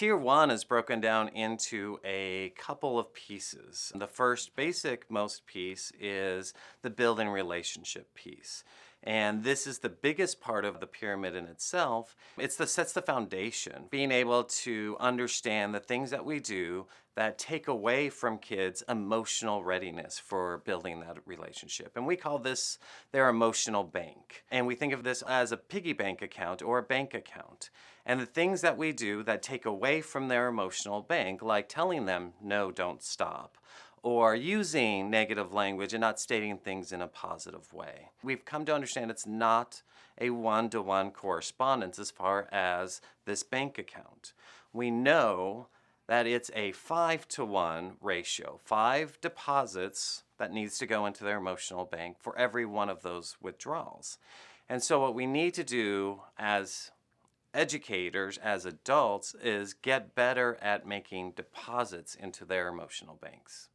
Tier 1 is broken down into a couple of pieces. The first basic most piece is the building relationship piece. And this is the biggest part of the pyramid in itself. Sets the foundation, being able to understand the things that we do that take away from kids' emotional readiness for building that relationship. And we call this their emotional bank. And we think of this as a piggy bank account or a bank account. And the things that we do that take away from their emotional bank, like telling them, no, don't stop, or using negative language and not stating things in a positive way. We've come to understand it's not a one-to-one correspondence as far as this bank account. We know that it's a 5-to-1 ratio, 5 deposits that needs to go into their emotional bank for every one of those withdrawals. And so what we need to do as educators, as adults, is get better at making deposits into their emotional banks.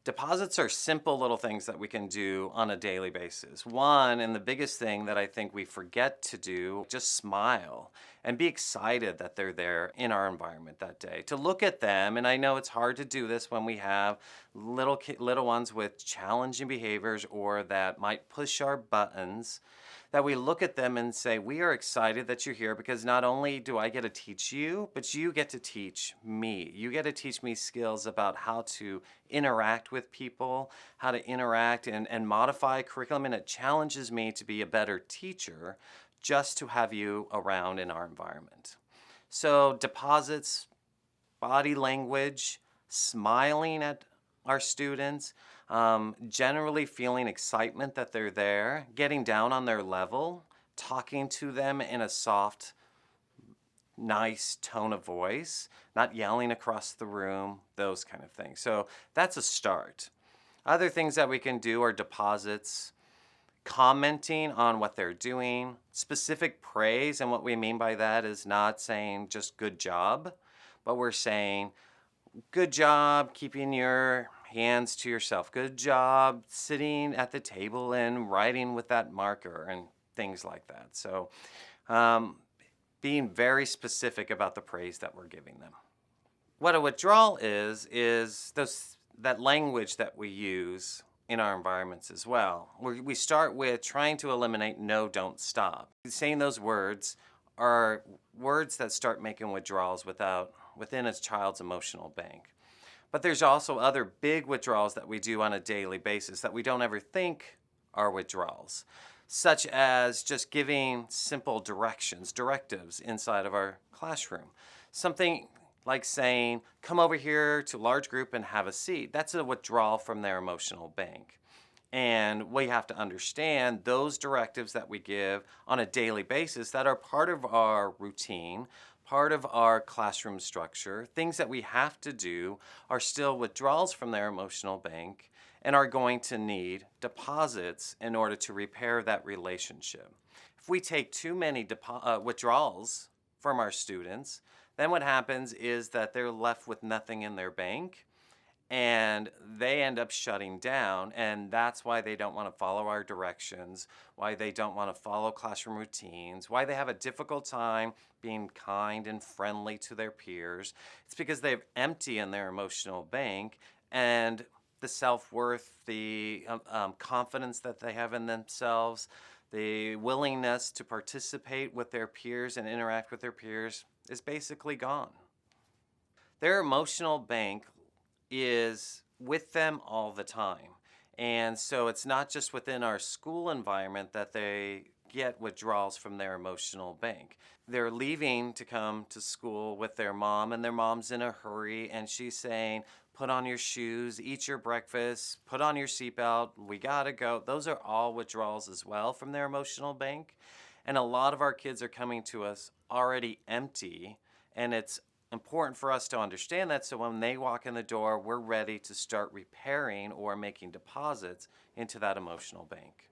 Deposits are simple little things that we can do on a daily basis. One, and the biggest thing that I think we forget to do, just smile and be excited that they're there in our environment that day. To look at them, and I know it's hard to do this when we have little ones with challenging behaviors or that might push our buttons, that we look at them and say, we are excited that you're here because not only do I get to teach you, but you get to teach me. You get to teach me skills about how to interact with people, how to interact and modify curriculum, and it challenges me to be a better teacher just to have you around in our environment. So deposits, body language, smiling at our students, generally feeling excitement that they're there, getting down on their level, talking to them in a soft, nice tone of voice, not yelling across the room, those kind of things. So that's a start. Other things that we can do are deposits, commenting on what they're doing, specific praise, and what we mean by that is not saying just good job, but we're saying good job keeping your hands to yourself. Good job sitting at the table and writing with that marker and things like that. So being very specific about the praise that we're giving them. What a withdrawal is that language that we use in our environments as well. We start with trying to eliminate no, don't stop. Saying those words are words that start making withdrawals within a child's emotional bank. But there's also other big withdrawals that we do on a daily basis that we don't ever think are withdrawals, such as just giving simple directives inside of our classroom. Something like saying, come over here to a large group and have a seat. That's a withdrawal from their emotional bank. And we have to understand those directives that we give on a daily basis that are part of our routine, part of our classroom structure, things that we have to do are still withdrawals from their emotional bank and are going to need deposits in order to repair that relationship. If we take too many withdrawals from our students, then what happens is that they're left with nothing in their bank and they end up shutting down, and that's why they don't want to follow our directions, why they don't want to follow classroom routines, why they have a difficult time being kind and friendly to their peers. It's because they're empty in their emotional bank, and the self-worth, the confidence that they have in themselves, the willingness to participate with their peers and interact with their peers is basically gone. Their emotional bank is with them all the time. And so it's not just within our school environment that they get withdrawals from their emotional bank. They're leaving to come to school with their mom, and their mom's in a hurry, and she's saying, put on your shoes, eat your breakfast, put on your seatbelt, we gotta go. Those are all withdrawals as well from their emotional bank. And a lot of our kids are coming to us already empty, and it's important for us to understand that so when they walk in the door, we're ready to start repairing or making deposits into that emotional bank.